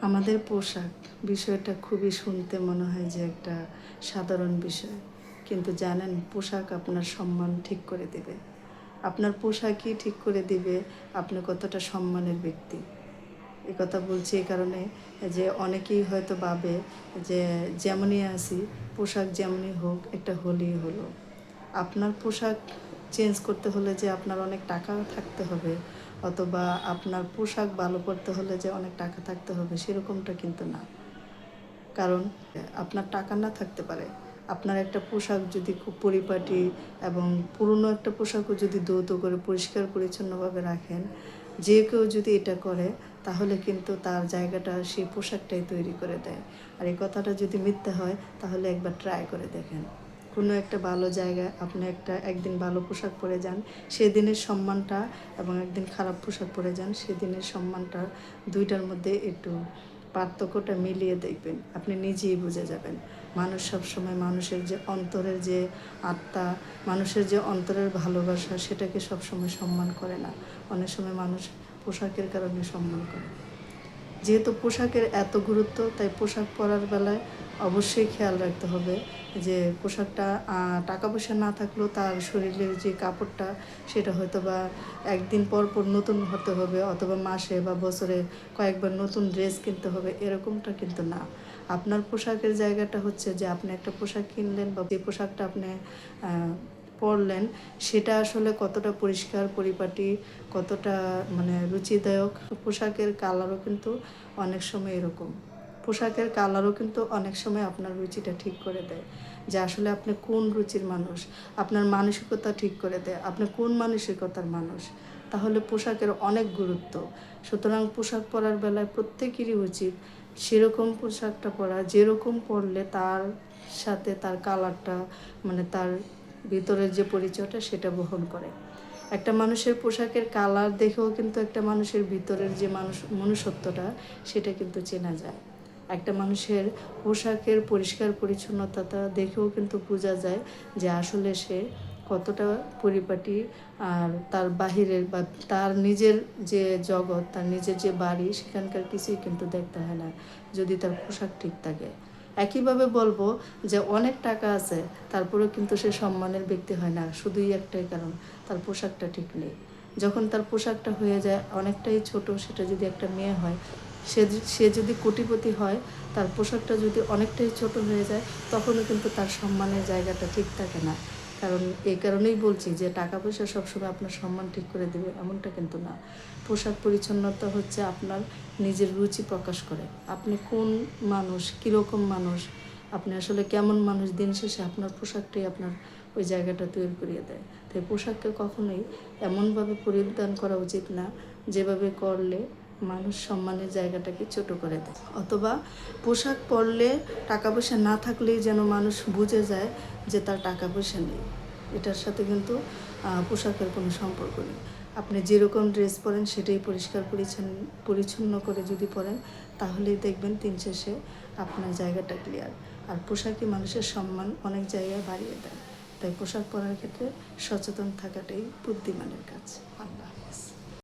আমাদের পোশাক বিষয়টা খুবই শুনতে মনে হয় যে একটা সাধারণ বিষয়, কিন্তু জানেন পোশাক আপনার সম্মান ঠিক করে দেবে। আপনার পোশাকই ঠিক করে দিবে আপনি কতটা সম্মানের ব্যক্তি। এ কথা বলছি এই কারণে যে অনেকেই হয়তো ভাবে যে যেমনই আছি পোশাক যেমনই হোক একটা হলেই হলো। আপনার পোশাক চেঞ্জ করতে হলে যে আপনার অনেক টাকা থাকতে হবে, অথবা আপনার পোশাক ভালো করতে হলে যে অনেক টাকা থাকতে হবে, সেরকমটা কিন্তু না। কারণ আপনার টাকা না থাকতে পারে, আপনার একটা পোশাক যদি খুব পরিপাটি এবং পুরনো একটা পোশাকও যদি ধৌত করে পরিষ্কার পরিচ্ছন্নভাবে রাখেন, যে কেউ যদি এটা করে তাহলে কিন্তু তার জায়গাটা সেই পোশাকটাই তৈরি করে দেয়। আর এই কথাটা যদি মিথ্যে হয় তাহলে একবার ট্রাই করে দেখেন। কোনো একটা ভালো জায়গায় আপনি একদিন ভালো পোশাক পরে যান, সেদিনের সম্মানটা, এবং একদিন খারাপ পোশাক পরে যান সেদিনের সম্মানটা, দুইটার মধ্যে একটু পার্থক্যটা মিলিয়ে দেখবেন, আপনি নিজেই বুঝে যাবেন। মানুষ সবসময় মানুষের যে অন্তরের যে আত্মা, মানুষের যে অন্তরের ভালোবাসা, সেটাকে সবসময় সম্মান করে না। অনেক সময় মানুষ পোশাকের কারণে সম্মান করে। যেহেতু পোশাকের এত গুরুত্ব, তাই পোশাক পরার বেলায় অবশ্যই খেয়াল রাখতে হবে যে পোশাকটা টাকা পয়সা না থাকলেও তার শরীরের যে কাপড়টা সেটা হয়তো বা একদিন পর পর নতুন হতে হবে, অথবা মাসে বা বছরে কয়েকবার নতুন ড্রেস কিনতে হবে, এরকমটা কিন্তু না। আপনার পোশাকের জায়গাটা হচ্ছে যে আপনি একটা পোশাক কিনলেন বা যে পোশাকটা আপনি পরলেন সেটা আসলে কতটা পরিষ্কার পরিপাটি, কতটা রুচিদায়ক। পোশাকের কালারও কিন্তু অনেক সময় এরকম, পোশাকের কালারও কিন্তু অনেক সময় আপনার রুচিটা ঠিক করে দেয়, যে আসলে আপনি কোন রুচির মানুষ, আপনার মানসিকতা ঠিক করে দেয় আপনি কোন মানসিকতার মানুষ। তাহলে পোশাকের অনেক গুরুত্ব। সুতরাং পোশাক পরার বেলায় প্রত্যেকেরই উচিত সেরকম পোশাকটা পরা যেরকম পরলে তার সাথে তার কালারটা, তার ভিতরের যে পরিচয়টা সেটা বহন করে। একটা মানুষের পোশাকের কালার দেখেও কিন্তু একটা মানুষের ভিতরের যে মনুষ্যত্বটা সেটা কিন্তু চেনা যায়। একটা মানুষের পোশাকের পরিষ্কার পরিচ্ছন্নতা দেখেও কিন্তু বোঝা যায় যে আসলে সে কতটা পরিপাটি, আর তার বাহিরের বা তার নিজের যে জগৎ, তার নিজের যে বাড়ি, সেখানকার কিছুই কিন্তু দেখতে হয় না যদি তার পোশাক ঠিক থাকে। একইভাবে বলবো যে অনেক টাকা আছে তারপরেও কিন্তু সে সম্মানের ব্যক্তি হয় না, শুধুই একটাই কারণ তার পোশাকটা ঠিক নেই। যখন তার পোশাকটা হয়ে যায় অনেকটাই ছোট, সেটা যদি একটা মেয়ে হয়, সে যদি কোটিপতি হয়, তার পোশাকটা যদি অনেকটাই ছোট হয়ে যায়, তখনও কিন্তু তার সম্মানের জায়গাটা ঠিক থাকে না। কারণ এই কারণেই বলছি যে টাকা পয়সা সবসময় আপনার সম্মান ঠিক করে দেবে এমনটা কিন্তু না। পোশাক পরিচ্ছন্নতা হচ্ছে আপনার নিজের রুচি প্রকাশ করে, আপনি কোন মানুষ, কীরকম মানুষ, আপনি আসলে কেমন মানুষ, দিন শেষে আপনার পোশাকটাই আপনার ওই জায়গাটা তৈরি করিয়ে দেয়। তাই পোশাককে কখনোই এমনভাবে পরিধান করা উচিত না যেভাবে করলে মানুষ সম্মানের জায়গাটাকে ছোট করে দেয়, অথবা পোশাক পরলে টাকা পয়সা না থাকলেই যেন মানুষ বুঝে যায় যে তার টাকা পয়সা নেই। এটার সাথে কিন্তু পোশাকের কোনো সম্পর্ক নেই। আপনি যেরকম ড্রেস পরেন সেটাই পরিষ্কার পরিচ্ছন্ন করে যদি পরেন, তাহলেই দেখবেন দিন শেষে আপনার জায়গাটা ক্লিয়ার। আর পোশাকই মানুষের সম্মান অনেক জায়গায় বাড়িয়ে দেয়। তাই পোশাক পরার ক্ষেত্রে সচেতন থাকাটাই বুদ্ধিমানের কাজ।